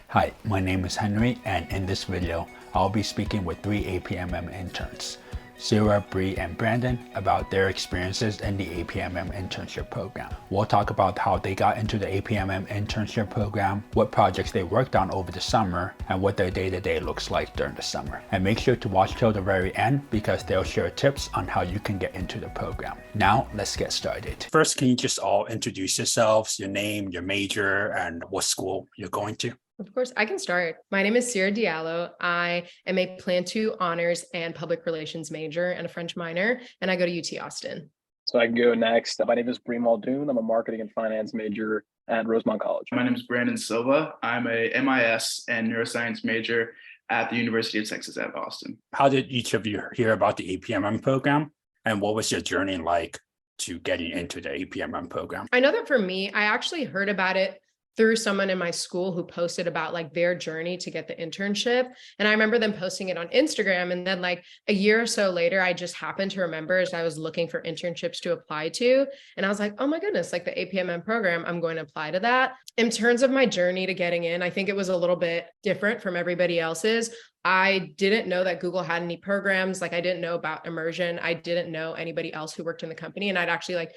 Hi, my name is Henry, and in this video, I'll be speaking with three APMM interns, Sirah, Brie, and Brandon, about their experiences in the APMM internship program. We'll talk about how they got into the APMM internship program, what projects they worked on over the summer, and what their day-to-day looks like during the summer. And make sure to watch till the very end because they'll share tips on how you can get into the program. Now, let's get started. First, can you just all introduce yourselves, your name, your major, and what school you're going to? Of course, I can start. My name is Sirah Diallo. I am a Plan 2 honors and public relations major and a French minor, and I go to UT Austin. So I can go next. My name is Brie. I'm a marketing and finance major at Rosemont College. My name is Brandon Silva. I'm a MIS and neuroscience major at the University of Texas at Austin. How did each of you hear about the APMM program, and what was your journey like to getting into the APMM program? I know that for me, I actually heard about it through someone in my school who posted about like their journey to get the internship. And I remember them posting it on Instagram. And then like a year or so later, I just happened to remember as I was looking for internships to apply to. And I was like, oh my goodness, like the APMM program, I'm going to apply to that. In terms of my journey to getting in, I think it was a little bit different from everybody else's. I didn't know that Google had any programs. Like I didn't know about immersion. I didn't know anybody else who worked in the company. And I'd actually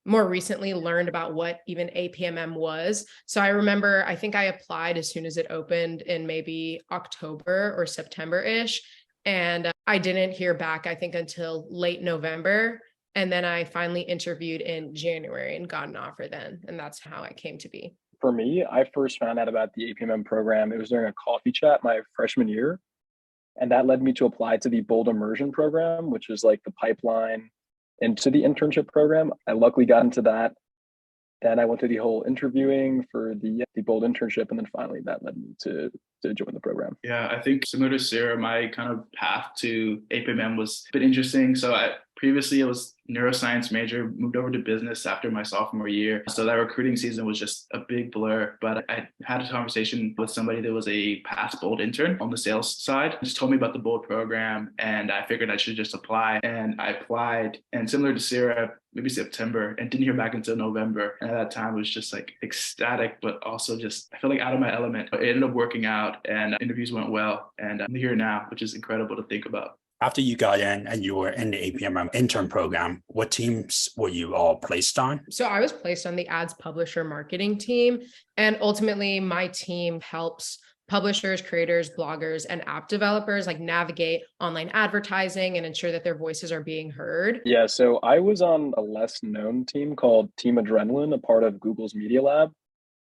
more recently learned about what even APMM was. So I remember, I think I applied as soon as it opened in maybe October or September-ish. And I didn't hear back, I think, until late November. And then I finally interviewed in January and got an offer then. And that's how I came to be. For me, I first found out about the APMM program. It was during a coffee chat my freshman year. And that led me to apply to the Bold Immersion program, which is like the pipeline into the internship program. I luckily got into that. Then I went through the whole interviewing for the Bold internship, and then finally that led me to join the program. Yeah, I think similar to Sirah, my kind of path to APMM was a bit interesting. So previously it was neuroscience major, moved over to business after my sophomore year. So that recruiting season was just a big blur. But I had a conversation with somebody that was a past Bold intern on the sales side. Just told me about the Bold program, and I figured I should just apply. And I applied, and similar to Sirah, maybe September, and didn't hear back until November. And at that time, it was just like ecstatic, but also just, I feel like out of my element. But it ended up working out, and interviews went well. And I'm here now, which is incredible to think about. After you got in and you were in the APMM intern program, what teams were you all placed on? So I was placed on the ads publisher marketing team. And ultimately, my team helps publishers, creators, bloggers, and app developers like navigate online advertising and ensure that their voices are being heard. Yeah, so I was on a less known team called Team Adrenaline, a part of Google's Media Lab.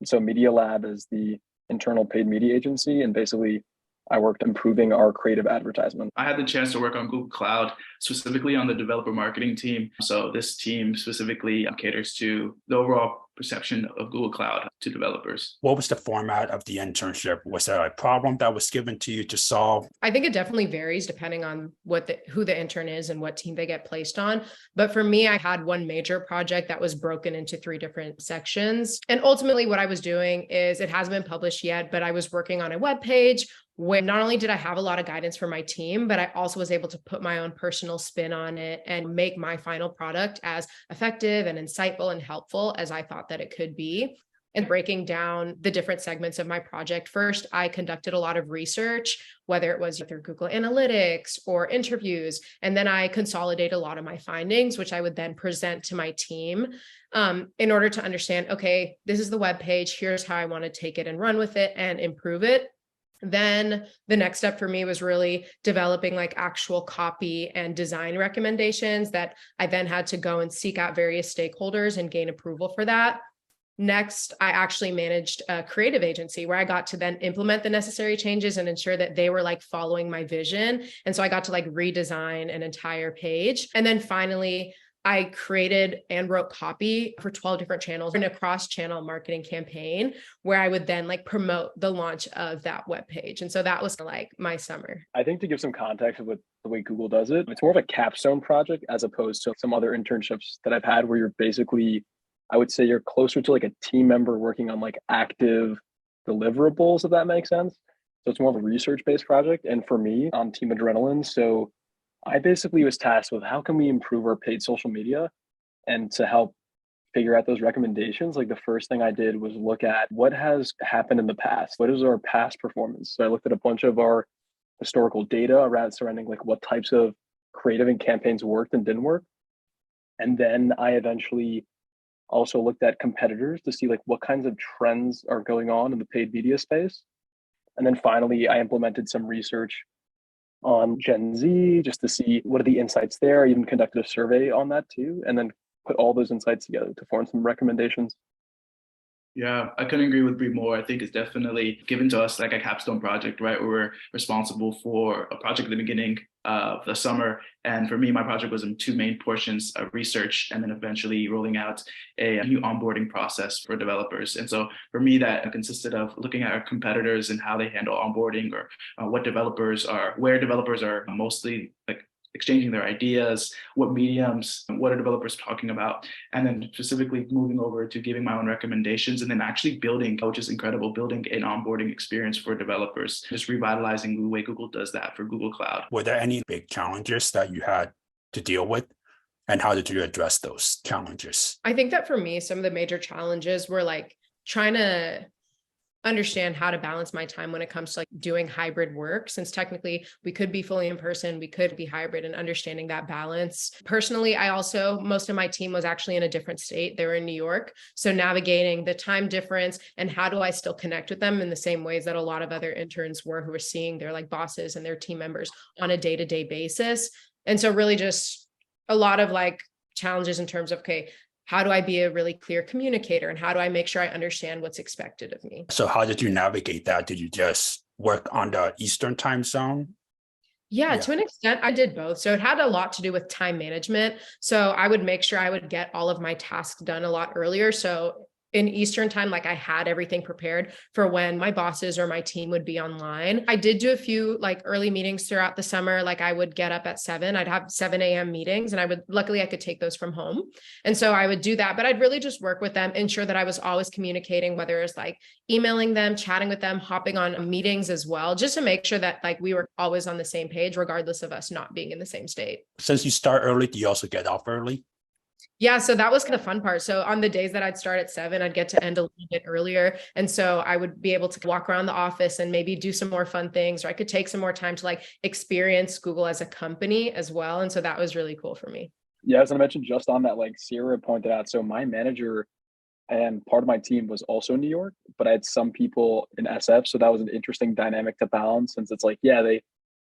And so Media Lab is the internal paid media agency, and basically I worked improving our creative advertisement. I had the chance to work on Google Cloud, specifically on the developer marketing team. So this team specifically caters to the overall perception of Google Cloud to developers. What was the format of the internship? Was there a problem that was given to you to solve? I think it definitely varies depending on who the intern is and what team they get placed on. But for me, I had one major project that was broken into 3 different sections. And ultimately what I was doing is, it hasn't been published yet, but I was working on a web page where not only did I have a lot of guidance from my team, but I also was able to put my own personal spin on it and make my final product as effective and insightful and helpful as I thought that it could be. And breaking down the different segments of my project, first, I conducted a lot of research, whether it was through Google Analytics or interviews, and then I consolidate a lot of my findings, which I would then present to my team in order to understand, okay, this is the web page, here's how I want to take it and run with it and improve it. Then the next step for me was really developing like actual copy and design recommendations that I then had to go and seek out various stakeholders and gain approval for that. Next, I actually managed a creative agency where I got to then implement the necessary changes and ensure that they were like following my vision. And so I got to like redesign an entire page. And then finally, I created and wrote copy for 12 different channels in a cross-channel marketing campaign where I would then like promote the launch of that web page. And so that was like my summer. I think to give some context with the way Google does it, it's more of a capstone project as opposed to some other internships that I've had where you're basically, I would say you're closer to like a team member working on like active deliverables, if that makes sense. So it's more of a research-based project. And for me on Team Adrenaline, so I basically was tasked with how can we improve our paid social media and to help figure out those recommendations, like the first thing I did was look at what has happened in the past. What is our past performance? So I looked at a bunch of our historical data around surrounding like what types of creative and campaigns worked and didn't work. And then I eventually also looked at competitors to see like what kinds of trends are going on in the paid media space. And then finally, I implemented some research on Gen Z just to see what are the insights there. I even conducted a survey on that too, and then put all those insights together to form some recommendations. Yeah, I couldn't agree with Brie more. I think it's definitely given to us like a capstone project, right? Where we're responsible for a project at the beginning of the summer. And for me, my project was in two main portions of research and then eventually rolling out a new onboarding process for developers. And so for me, that consisted of looking at our competitors and how they handle onboarding or where developers are mostly like exchanging their ideas, what mediums, what are developers talking about, and then specifically moving over to giving my own recommendations and then actually building, which is incredible, building an onboarding experience for developers, just revitalizing the way Google does that for Google Cloud. Were there any big challenges that you had to deal with? And how did you address those challenges? I think that for me, some of the major challenges were like trying to understand how to balance my time when it comes to like doing hybrid work, since technically we could be fully in person, we could be hybrid, and understanding that balance. Personally, most of my team was actually in a different state. They were in New York. So navigating the time difference and how do I still connect with them in the same ways that a lot of other interns were, who were seeing their like bosses and their team members on a day-to-day basis. And so really just a lot of like challenges in terms of, okay, how do I be a really clear communicator and how do I make sure I understand what's expected of me? So how did you navigate that? Did you just work on the Eastern time zone? Yeah, to an extent, I did both. So it had a lot to do with time management. So I would make sure I would get all of my tasks done a lot earlier. So in Eastern time, like I had everything prepared for when my bosses or my team would be online. I did do a few like early meetings throughout the summer. Like I would get up at 7, I'd have 7 a.m. meetings and luckily I could take those from home. And so I would do that, but I'd really just work with them, ensure that I was always communicating, whether it's like emailing them, chatting with them, hopping on meetings as well, just to make sure that like we were always on the same page, regardless of us not being in the same state. Since you start early, do you also get off early? Yeah, so that was kind of fun part. So on the days that I'd start at 7, I'd get to end a little bit earlier. And so I would be able to walk around the office and maybe do some more fun things, or I could take some more time to like experience Google as a company as well. And so that was really cool for me. Yeah, as I mentioned just on that, like Sirah pointed out, so my manager and part of my team was also in New York, but I had some people in SF. So that was an interesting dynamic to balance, since it's like, yeah,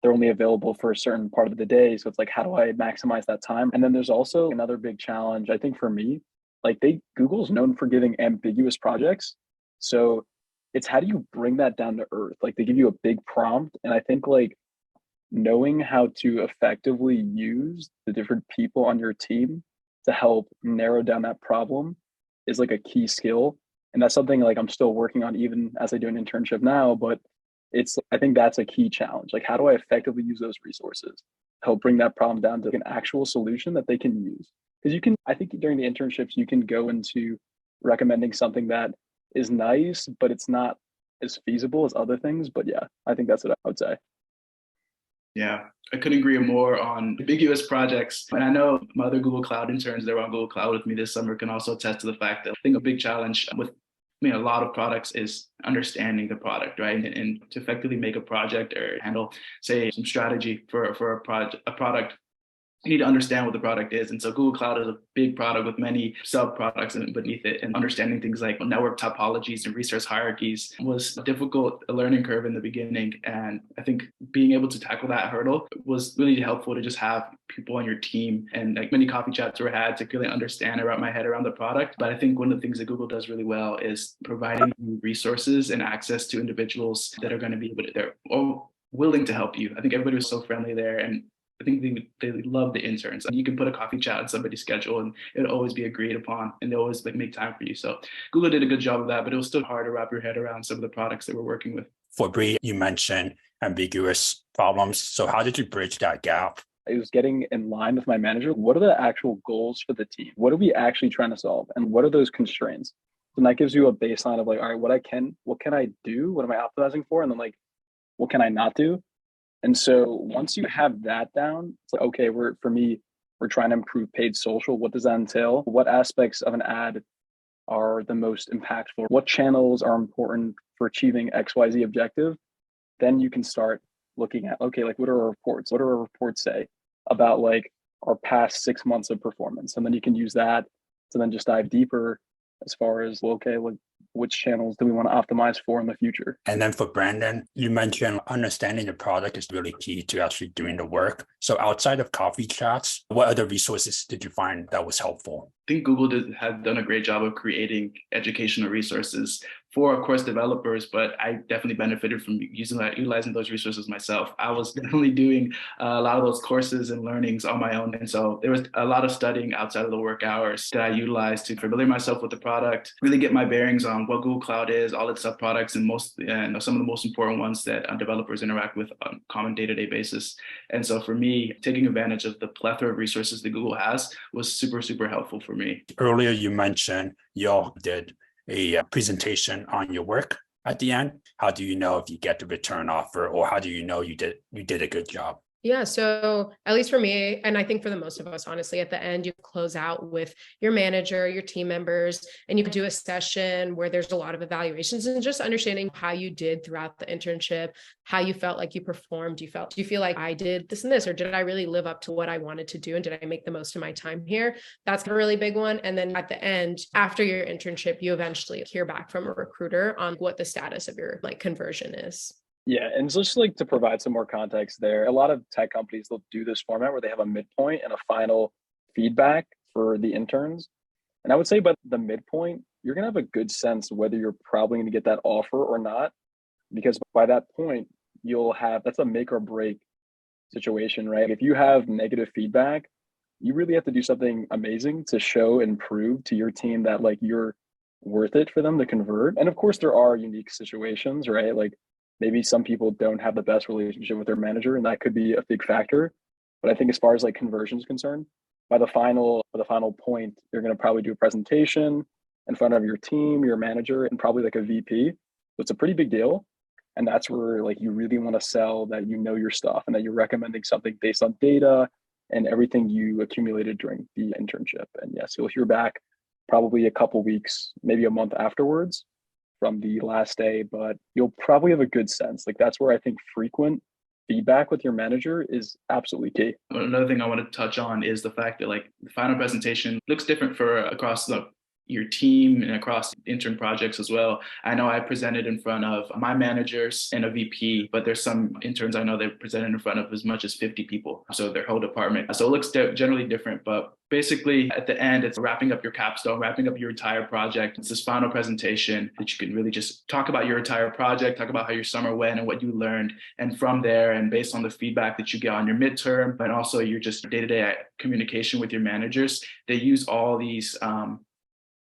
they're only available for a certain part of the day. So it's like, how do I maximize that time? And then there's also another big challenge, I think for me, like Google's known for giving ambiguous projects. So it's how do you bring that down to earth? Like they give you a big prompt. And I think like knowing how to effectively use the different people on your team to help narrow down that problem is like a key skill. And that's something like I'm still working on even as I do an internship now, but I think that's a key challenge. Like, how do I effectively use those resources, help bring that problem down to an actual solution that they can use? Because I think during the internships, you can go into recommending something that is nice, but it's not as feasible as other things. But yeah, I think that's what I would say. Yeah, I couldn't agree more on ambiguous projects. And I know my other Google Cloud interns that were on Google Cloud with me this summer can also attest to the fact that I think a big challenge with a lot of products is understanding the product, right? And to effectively make a project or handle, say, some strategy for a product, you need to understand what the product is. And so Google Cloud is a big product with many sub products beneath it, and understanding things like network topologies and resource hierarchies was a difficult learning curve in the beginning. And I think being able to tackle that hurdle was really helpful, to just have people on your team, and like many coffee chats were had to really understand and wrap my head around the product. But I think one of the things that Google does really well is providing resources and access to individuals that are going to be able to, they're all willing to help you. I think everybody was so friendly there, and I think they love the interns. You can put a coffee chat on somebody's schedule and it'll always be agreed upon, and they'll always like make time for you. So Google did a good job of that, but it was still hard to wrap your head around some of the products that we're working with. For Brie, you mentioned ambiguous problems. So how did you bridge that gap? It was getting in line with my manager. What are the actual goals for the team? What are we actually trying to solve? And what are those constraints? And that gives you a baseline of like, all right, what can I do? What am I optimizing for? And then like, what can I not do? And so once you have that down, it's like, okay, for me, we're trying to improve paid social. What does that entail? What aspects of an ad are the most impactful? What channels are important for achieving XYZ objective? Then you can start looking at, okay, like what are our reports? What do our reports say about like our past 6 months of performance? And then you can use that to then just dive deeper as far as, well, okay, like which channels do we want to optimize for in the future? And then for Brandon, you mentioned understanding the product is really key to actually doing the work. So outside of coffee chats, what other resources did you find that was helpful? I think Google had done a great job of creating educational resources for, of course, developers, but I definitely benefited from utilizing those resources myself. I was definitely doing a lot of those courses and learnings on my own. And so there was a lot of studying outside of the work hours that I utilized to familiar myself with the product, really get my bearings on what Google Cloud is, all its sub-products, and some of the most important ones that developers interact with on a common day-to-day basis. And so for me, taking advantage of the plethora of resources that Google has was super, super helpful for me. Earlier, you mentioned y'all did a presentation on your work at the end. How do you know if you get the return offer, or how do you know you did a good job? Yeah. So at least for me, and I think for the most of us, honestly, at the end, you close out with your manager, your team members, and you can do a session where there's a lot of evaluations and just understanding how you did throughout the internship, how you felt like you performed. Do you feel like I did this and this, or did I really live up to what I wanted to do? And did I make the most of my time here? That's a really big one. And then at the end, after your internship, you eventually hear back from a recruiter on what the status of your like conversion is. Yeah, and just like to provide some more context there, a lot of tech companies, they'll do this format where they have a midpoint and a final feedback for the interns. And I would say by the midpoint, you're going to have a good sense whether you're probably going to get that offer or not, because by that point, that's a make or break situation, right? If you have negative feedback, you really have to do something amazing to show and prove to your team that like you're worth it for them to convert. And of course, there are unique situations, right? Like maybe some people don't have the best relationship with their manager, and that could be a big factor. But I think as far as like conversion is concerned, by the final point, you're going to probably do a presentation in front of your team, your manager, and probably like a VP. So it's a pretty big deal. And that's where like you really want to sell that you know your stuff and that you're recommending something based on data and everything you accumulated during the internship. And yes, you'll hear back probably a couple weeks, maybe a month afterwards from the last day, but you'll probably have a good sense. Like that's where I think frequent feedback with your manager is absolutely key. Another thing I want to touch on is the fact that like the final presentation looks different for across your team and across intern projects as well. I know I presented in front of my managers and a VP, but there's some interns I know they presented in front of as much as 50 people. So their whole department. So it looks generally different, but basically at the end, it's wrapping up your capstone, wrapping up your entire project. It's this final presentation that you can really just talk about your entire project, talk about how your summer went and what you learned. And from there, and based on the feedback that you get on your midterm, and also your just day-to-day communication with your managers, they use all these,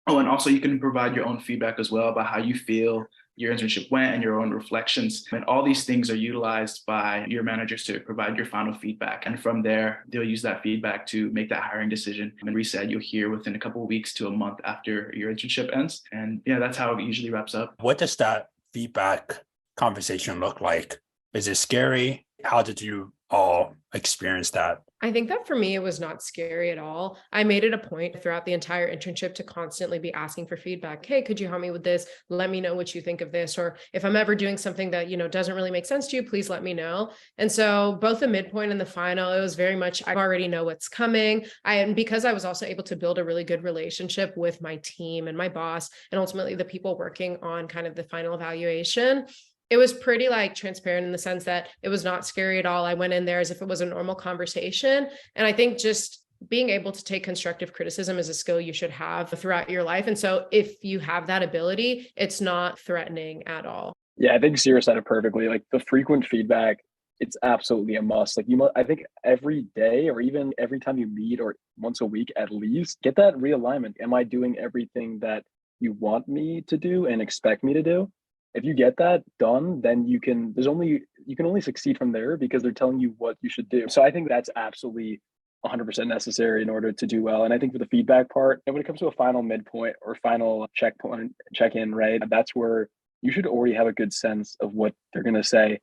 and also you can provide your own feedback as well about how you feel your internship went and your own reflections. And all these things are utilized by your managers to provide your final feedback. And from there, they'll use that feedback to make that hiring decision. And reset, you'll hear within a couple of weeks to a month after your internship ends. And yeah, that's how it usually wraps up. What does that feedback conversation look like? Is it scary? How did you all experience that? I think that for me, it was not scary at all. I made it a point throughout the entire internship to constantly be asking for feedback. Hey, could you help me with this? Let me know what you think of this. Or if I'm ever doing something that, doesn't really make sense to you, please let me know. And so both the midpoint and the final, it was very much, I already know what's coming. And because I was also able to build a really good relationship with my team and my boss, and ultimately the people working on kind of the final evaluation, it was pretty like transparent in the sense that it was not scary at all. I went in there as if it was a normal conversation. And I think just being able to take constructive criticism is a skill you should have throughout your life. And so if you have that ability, it's not threatening at all. Yeah, I think Sirah said it perfectly. Like the frequent feedback, it's absolutely a must. Like I think every day or even every time you meet or once a week at least, get that realignment. Am I doing everything that you want me to do and expect me to do? If you get that done, then you can only succeed from there because they're telling you what you should do. So I think that's absolutely 100% necessary in order to do well. And I think for the feedback part, and when it comes to a final midpoint or final check-in, right, that's where you should already have a good sense of what they're going to say.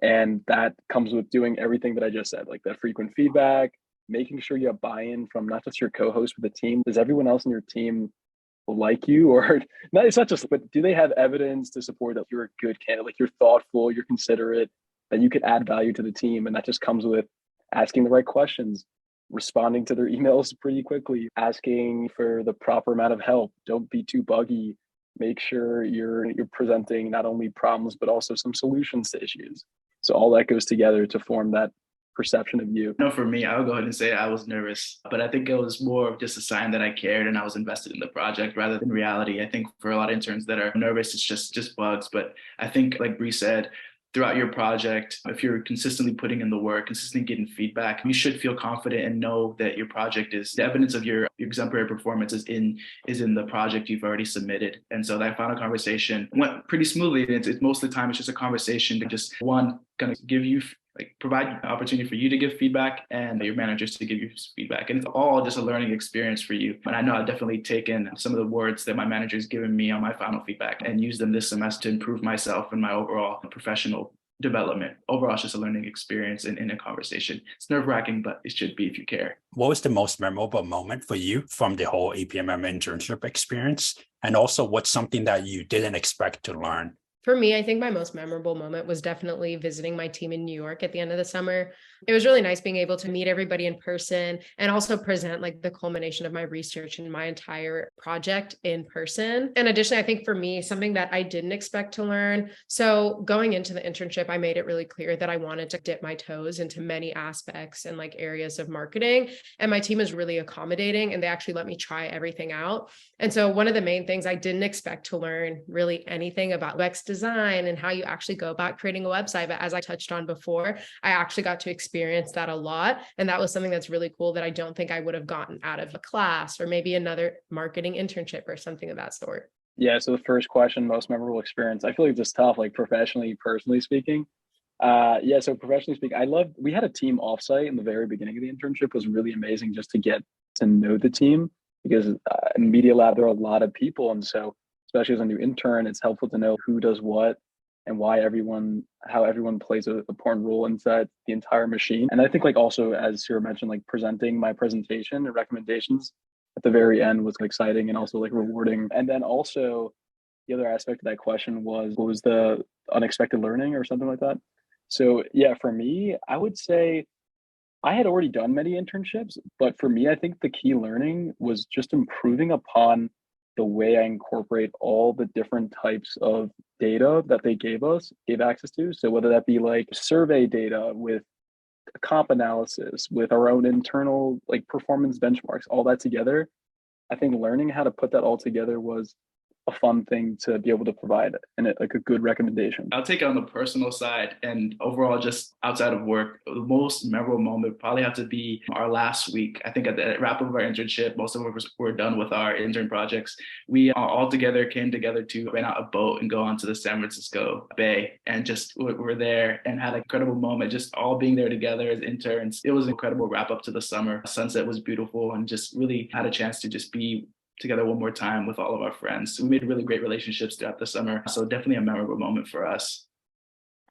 And that comes with doing everything that I just said, like that frequent feedback, making sure you have buy-in from not just your co-host, but the team. Does everyone else in your team like you, or not? It's not just, but do they have evidence to support that you're a good candidate, like you're thoughtful, you're considerate, that you could add value to the team? And that just comes with asking the right questions, responding to their emails pretty quickly, asking for the proper amount of help. Don't be too buggy. Make sure you're presenting not only problems but also some solutions to issues. So all that goes together to form that perception of you. No, for me, I'll go ahead and say I was nervous, but I think it was more of just a sign that I cared and I was invested in the project rather than reality. I think for a lot of interns that are nervous, it's just bugs. But I think, like Brie said, throughout your project, if you're consistently putting in the work, consistently getting feedback, you should feel confident and know that your project is, the evidence of your exemplary performance is in the project you've already submitted. And so that final conversation went pretty smoothly. It's most of the time, it's just a conversation to just one, kind of give you, like, provide an opportunity for you to give feedback and your managers to give you feedback. And it's all just a learning experience for you. And I know I've definitely taken some of the words that my manager's given me on my final feedback and used them this semester to improve myself and my overall professional development. Overall, it's just a learning experience in a conversation. It's nerve-wracking, but it should be if you care. What was the most memorable moment for you from the whole APMM internship experience? And also, what's something that you didn't expect to learn? For me, I think my most memorable moment was definitely visiting my team in New York at the end of the summer. It was really nice being able to meet everybody in person and also present like the culmination of my research and my entire project in person. And additionally, I think for me, something that I didn't expect to learn. So going into the internship, I made it really clear that I wanted to dip my toes into many aspects and like areas of marketing. And my team is really accommodating and they actually let me try everything out. And so one of the main things I didn't expect to learn really anything about UX design and how you actually go about creating a website. But as I touched on before, I actually got to experience that a lot. And that was something that's really cool that I don't think I would have gotten out of a class or maybe another marketing internship or something of that sort. Yeah. So the first question, most memorable experience, I feel like it's tough, like professionally, personally speaking. Yeah. So professionally speaking, we had a team offsite in the very beginning of the internship. It was really amazing just to get to know the team because in Media Lab, there are a lot of people. And so especially as a new intern, it's helpful to know who does what and how everyone plays an important role inside the entire machine. And I think like also, as Sirah mentioned, like presenting my presentation and recommendations at the very end was exciting and also like rewarding. And then also the other aspect of that question was, what was the unexpected learning or something like that? So yeah, for me, I would say I had already done many internships, but for me, I think the key learning was just improving upon the way I incorporate all the different types of data that they gave access to. So whether that be like survey data with comp analysis, with our own internal like performance benchmarks, all that together, I think learning how to put that all together was a fun thing to be able to provide and like a good recommendation. I'll take it on the personal side and overall just outside of work. The most memorable moment probably have to be our last week. I think at the wrap up of our internship, most of us were done with our intern projects. We all together came together to rent out a boat and go onto the San Francisco Bay and just were there and had an incredible moment, just all being there together as interns. It was an incredible wrap up to the summer. Sunset was beautiful and just really had a chance to just be together one more time with all of our friends. We made really great relationships throughout the summer. So definitely a memorable moment for us.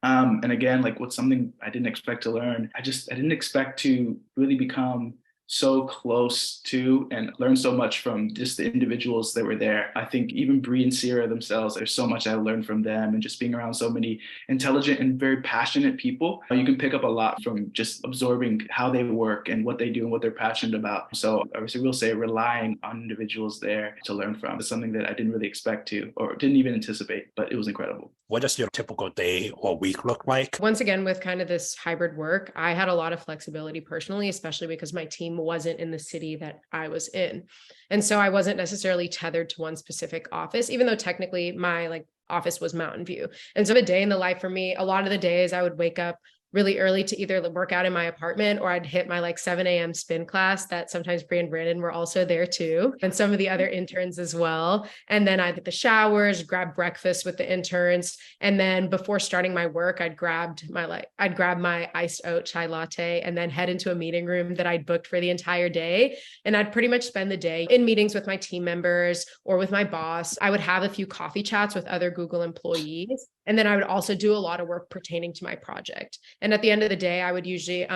And again, like what's something I didn't expect to learn. I didn't expect to really become so close to and learn so much from just the individuals that were there. I think even Brie and Sirah themselves, there's so much I learned from them and just being around so many intelligent and very passionate people. You can pick up a lot from just absorbing how they work and what they do and what they're passionate about. So obviously we'll say relying on individuals there to learn from is something that I didn't really expect to or didn't even anticipate, but it was incredible. What does your typical day or week look like? Once again, with kind of this hybrid work, I had a lot of flexibility personally, especially because my team wasn't in the city that I was in. And so I wasn't necessarily tethered to one specific office, even though technically my office was Mountain View. And so a day in the life for me, a lot of the days I would wake up really early to either work out in my apartment or I'd hit my 7 a.m. spin class that sometimes Brie and Brandon were also there too. And some of the other interns as well. And then I'd hit the showers, grab breakfast with the interns. And then before starting my work, I'd grab my iced oat chai latte and then head into a meeting room that I'd booked for the entire day. And I'd pretty much spend the day in meetings with my team members or with my boss. I would have a few coffee chats with other Google employees. And then I would also do a lot of work pertaining to my project. And at the end of the day, I would usually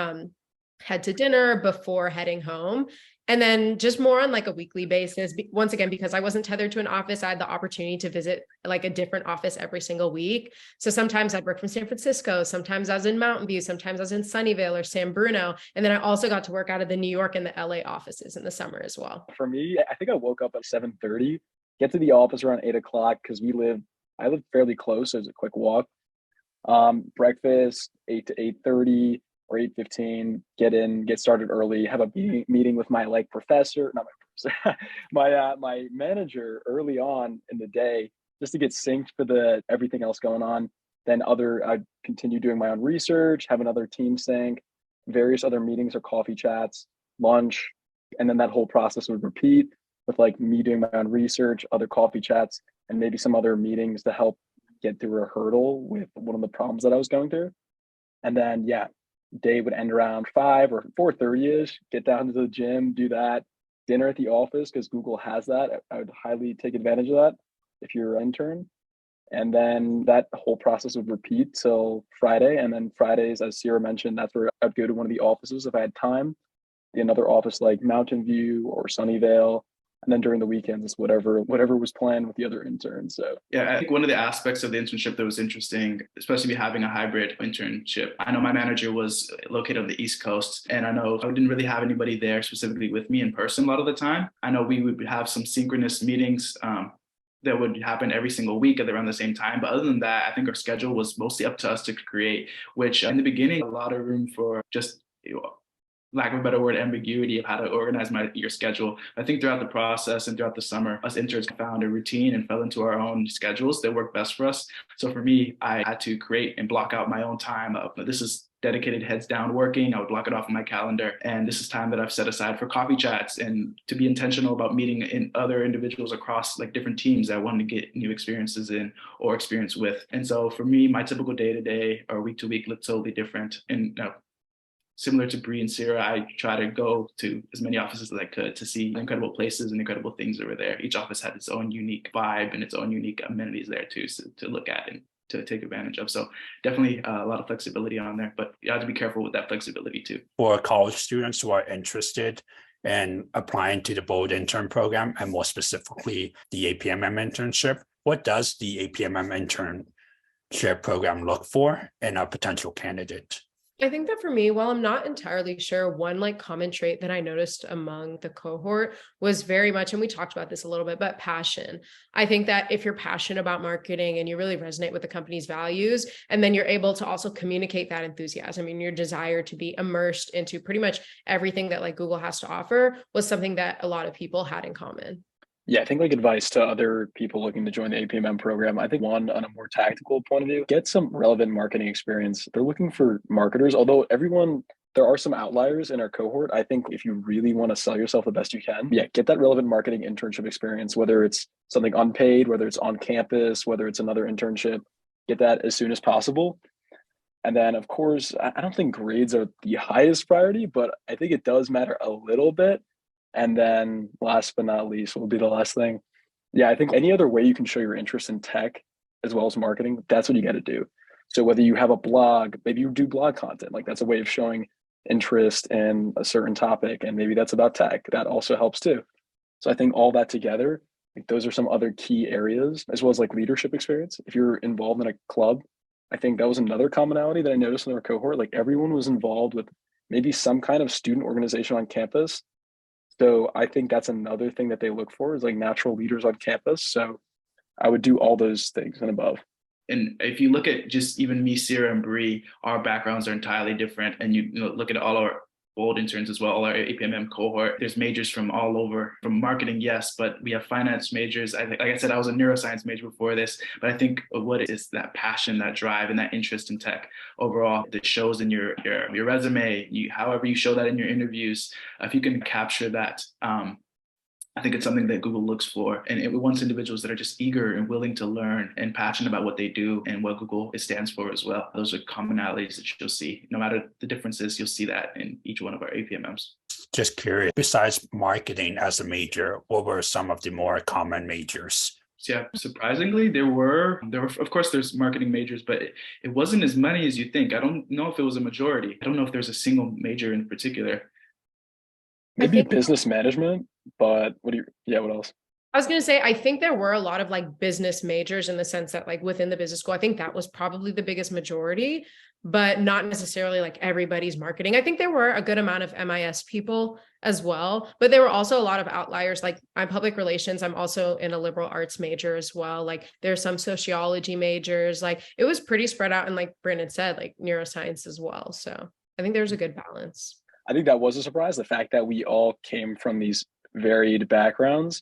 head to dinner before heading home. And then just more on like a weekly basis. Once again, because I wasn't tethered to an office, I had the opportunity to visit like a different office every single week. So sometimes I'd work from San Francisco, sometimes I was in Mountain View, sometimes I was in Sunnyvale or San Bruno. And then I also got to work out of the New York and the LA offices in the summer as well. For me, I think I woke up at 7:30, get to the office around 8 o'clock because I live fairly close, so it's a quick walk. Breakfast 8 to 8:30 or 8:15. Get started early. Have a meeting with my professor, not my professor, my manager early on in the day, just to get synced for the everything else going on. Then I continue doing my own research, have another team sync, various other meetings or coffee chats, lunch, and then that whole process would repeat with me doing my own research, other coffee chats, and maybe some other meetings to help get through a hurdle with one of the problems that I was going through. And then, day would end around 5 or 4:30ish, get down to the gym, do that, dinner at the office because Google has that. I would highly take advantage of that if you're an intern. And then that whole process would repeat till Friday. And then Fridays, as Sirah mentioned, that's where I'd go to one of the offices if I had time, another office like Mountain View or Sunnyvale. And then during the weekends, it's whatever was planned with the other interns. So yeah, I think one of the aspects of the internship that was interesting, especially having a hybrid internship. I know my manager was located on the East Coast, and I know I didn't really have anybody there specifically with me in person a lot of the time. I know we would have some synchronous meetings that would happen every single week at around the same time. But other than that, I think our schedule was mostly up to us to create, which in the beginning, a lot of room for just lack of a better word, ambiguity of how to organize your schedule. I think throughout the process and throughout the summer, us interns found a routine and fell into our own schedules that worked best for us. So for me, I had to create and block out my own time of this is dedicated heads down working. I would block it off on my calendar. And this is time that I've set aside for coffee chats and to be intentional about meeting in other individuals across different teams that I wanted to get new experiences in or experience with. And so for me, my typical day to day or week to week looked totally different. And similar to Brie and Sirah, I try to go to as many offices as I could to see incredible places and incredible things that were there. Each office had its own unique vibe and its own unique amenities there too, so to look at and to take advantage of. So definitely a lot of flexibility on there, but you have to be careful with that flexibility too. For college students who are interested in applying to the Bold Intern program, and more specifically the APMM internship, what does the APMM internship program look for in a potential candidate? I think that for me, while I'm not entirely sure, one common trait that I noticed among the cohort was very much, and we talked about this a little bit, but passion. I think that if you're passionate about marketing and you really resonate with the company's values, and then you're able to also communicate that enthusiasm and your desire to be immersed into pretty much everything that Google has to offer, was something that a lot of people had in common. Yeah, I think advice to other people looking to join the APMM program, I think one, on a more tactical point of view, get some relevant marketing experience. They're looking for marketers, although there are some outliers in our cohort. I think if you really want to sell yourself the best you can, get that relevant marketing internship experience, whether it's something unpaid, whether it's on campus, whether it's another internship, get that as soon as possible. And then, of course, I don't think grades are the highest priority, but I think it does matter a little bit. And then last but not least will be the last thing. Yeah, I think any other way you can show your interest in tech as well as marketing, that's what you got to do. So whether you have a blog, maybe you do blog content, that's a way of showing interest in a certain topic. And maybe that's about tech. That also helps too. So I think all that together, those are some other key areas, as well as leadership experience. If you're involved in a club, I think that was another commonality that I noticed in our cohort. Everyone was involved with maybe some kind of student organization on campus. So I think that's another thing that they look for is natural leaders on campus. So I would do all those things and above. And if you look at just even me, Sirah, and Brie, our backgrounds are entirely different. And you look at all our Bold interns as well, our APMM cohort. There's majors from all over, from marketing, yes, but we have finance majors. Like I said, I was a neuroscience major before this, but I think what is that passion, that drive, and that interest in tech overall that shows in your resume, however you show that in your interviews. If you can capture that, I think it's something that Google looks for, and it wants individuals that are just eager and willing to learn and passionate about what they do and what Google stands for as well. Those are commonalities that you'll see. No matter the differences, you'll see that in each one of our APMMs. Just curious, besides marketing as a major, what were some of the more common majors? So yeah, surprisingly, there were of course there's marketing majors, but it wasn't as many as you think. I don't know if it was a majority. I don't know if there's a single major in particular. I Maybe think business management, but what else? I was going to say, I think there were a lot of like business majors in the sense that like within the business school, I think that was probably the biggest majority, but not necessarily like everybody's marketing. I think there were a good amount of MIS people as well, but there were also a lot of outliers. Like I'm public relations. I'm also in a liberal arts major as well. Like there's some sociology majors, like it was pretty spread out. And like Brandon said, like neuroscience as well. So I think there's a good balance. I think that was a surprise, the fact that we all came from these varied backgrounds.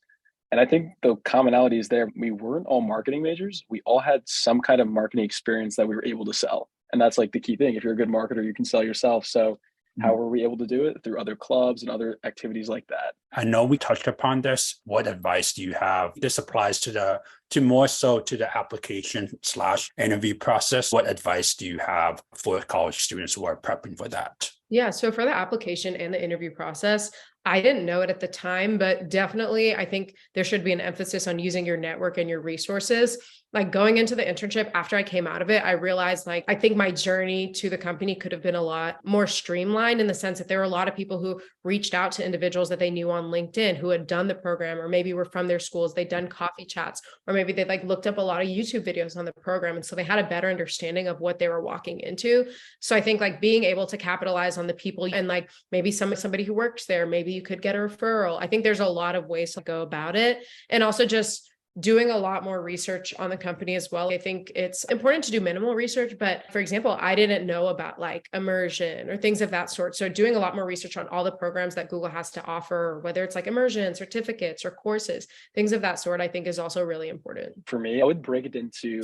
And I think the commonality is there. We weren't all marketing majors. We all had some kind of marketing experience that we were able to sell. And that's like the key thing. If you're a good marketer, you can sell yourself. So how were we able to do it? Through other clubs and other activities like that. I know we touched upon this. What advice do you have? This applies to more so to the application/interview process. What advice do you have for college students who are prepping for that? Yeah. So for the application and the interview process, I didn't know it at the time, but definitely I think there should be an emphasis on using your network and your resources. Like going into the internship after I came out of it, I realized like I think my journey to the company could have been a lot more streamlined in the sense that there were a lot of people who reached out to individuals that they knew on LinkedIn who had done the program, or maybe were from their schools, they'd done coffee chats, or maybe they like looked up a lot of YouTube videos on the program. And so they had a better understanding of what they were walking into. So I think like being able to capitalize on the people and like maybe somebody who works there, maybe you could get a referral. I think there's a lot of ways to go about it. And also just doing a lot more research on the company as well. I think it's important to do minimal research, but for example, I didn't know about like immersion or things of that sort. So doing a lot more research on all the programs that Google has to offer, whether it's like immersion, certificates, or courses, things of that sort, I think is also really important. For me, I would break it into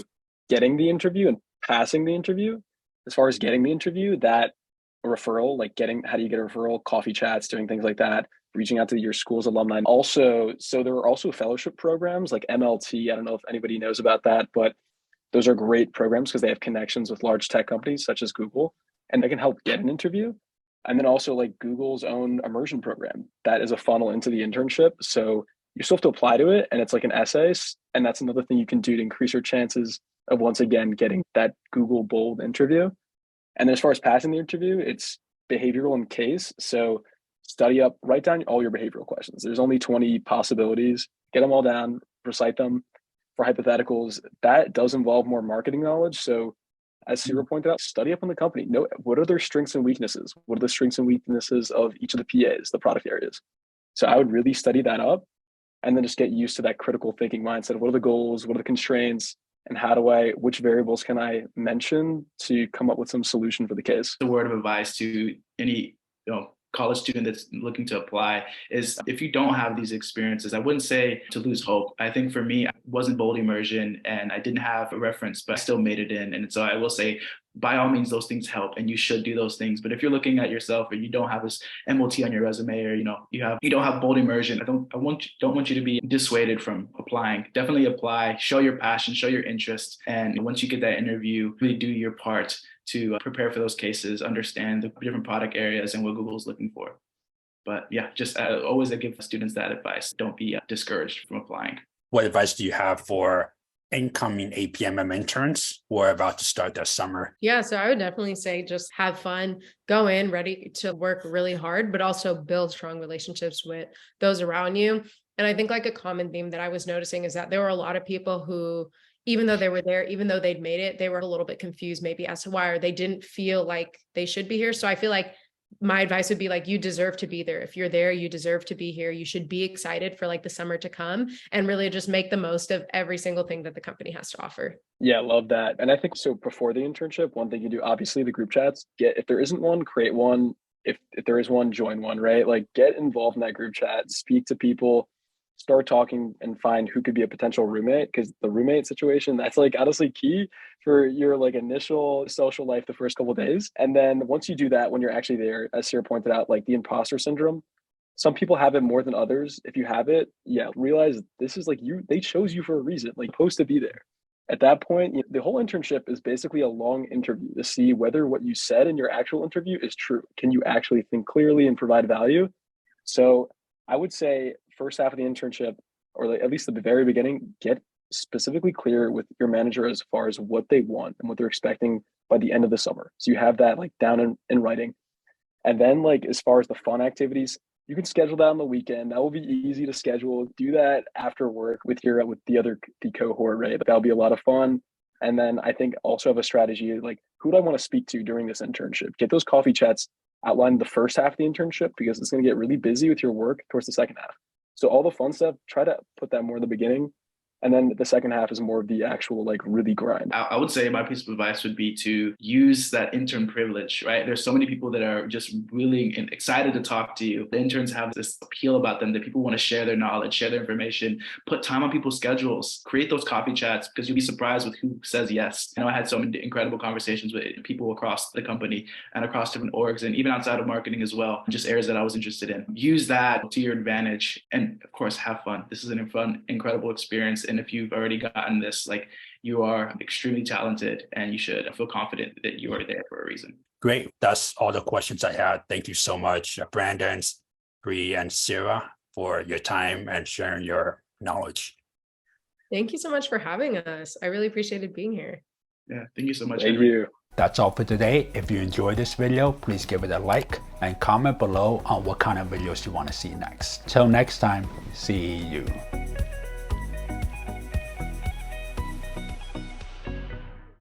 getting the interview and passing the interview. As far as getting the interview, that referral, like how do you get a referral, coffee chats, doing things like that, reaching out to your school's alumni. Also, so there are also fellowship programs like MLT. I don't know if anybody knows about that, but those are great programs because they have connections with large tech companies such as Google, and they can help get an interview. And then also like Google's own immersion program, that is a funnel into the internship. So you still have to apply to it, and it's like an essay. And that's another thing you can do to increase your chances of once again getting that Google Bold interview. And then as far as passing the interview, it's behavioral and case. So study up, write down all your behavioral questions. There's only 20 possibilities. Get them all down, recite them. For hypotheticals, that does involve more marketing knowledge. So as Sirah pointed out, study up on the company. Know what are their strengths and weaknesses? What are the strengths and weaknesses of each of the PAs, the product areas? So I would really study that up and then just get used to that critical thinking mindset. What are the goals? What are the constraints? And which variables can I mention to come up with some solution for the case? The word of advice to any, college student that's looking to apply is if you don't have these experiences, I wouldn't say to lose hope. I think for me, I wasn't bold immersion and I didn't have a reference, but I still made it in. And so I will say, by all means, those things help and you should do those things. But if you're looking at yourself and you don't have this MOT on your resume, or you don't have bold immersion, I don't want you to be dissuaded from applying. Definitely apply, show your passion, show your interest. And once you get that interview, really do your part to prepare for those cases, understand the different product areas and what Google is looking for. But yeah, just always I give students that advice. Don't be discouraged from applying. What advice do you have for incoming APMM interns who are about to start their summer? Yeah, so I would definitely say just have fun, go in ready to work really hard, but also build strong relationships with those around you. And I think like a common theme that I was noticing is that there were a lot of people who, even though they were there, even though they'd made it, they were a little bit confused maybe as to why, or they didn't feel like they should be here. So I feel like my advice would be like, you deserve to be there. If you're there, you deserve to be here. You should be excited for like the summer to come and really just make the most of every single thing that the company has to offer. Yeah, love that. And I think so before the internship, one thing you do, obviously the group chats, if there isn't one, create one. If there is one, join one, right? Like get involved in that group chat, speak to people, start talking and find who could be a potential roommate, because the roommate situation, that's like honestly key for your like initial social life the first couple of days. And then once you do that, when you're actually there, as Sirah pointed out, like the imposter syndrome, some people have it more than others. If you have it, yeah, realize this is like they chose you for a reason, like supposed to be there. At that point, the whole internship is basically a long interview to see whether what you said in your actual interview is true. Can you actually think clearly and provide value? So I would say first half of the internship, or like at least at the very beginning, get specifically clear with your manager as far as what they want and what they're expecting by the end of the summer. So you have that like down in writing. And then like as far as the fun activities, you can schedule that on the weekend. That will be easy to schedule. Do that after work with the cohort, right? That'll be a lot of fun. And then I think also have a strategy like who do I want to speak to during this internship? Get those coffee chats outlined the first half of the internship because it's going to get really busy with your work towards the second half. So all the fun stuff, try to put that more in the beginning. And then the second half is more of the actual like really grind. I would say my piece of advice would be to use that intern privilege, right? There's so many people that are just willing and excited to talk to you. The interns have this appeal about them that people want to share their knowledge, share their information, put time on people's schedules, create those coffee chats because you'll be surprised with who says yes. I had so many incredible conversations with people across the company and across different orgs and even outside of marketing as well, just areas that I was interested in. Use that to your advantage and of course, have fun. This is a fun, incredible experience. And if you've already gotten this, like you are extremely talented and you should feel confident that you are there for a reason. Great. That's all the questions I had. Thank you so much, Brandon, Brie, and Sirah for your time and sharing your knowledge. Thank you so much for having us. I really appreciated being here. Yeah, thank you so much. Thank you. That's all for today. If you enjoyed this video, please give it a like and comment below on what kind of videos you want to see next. Till next time, see you.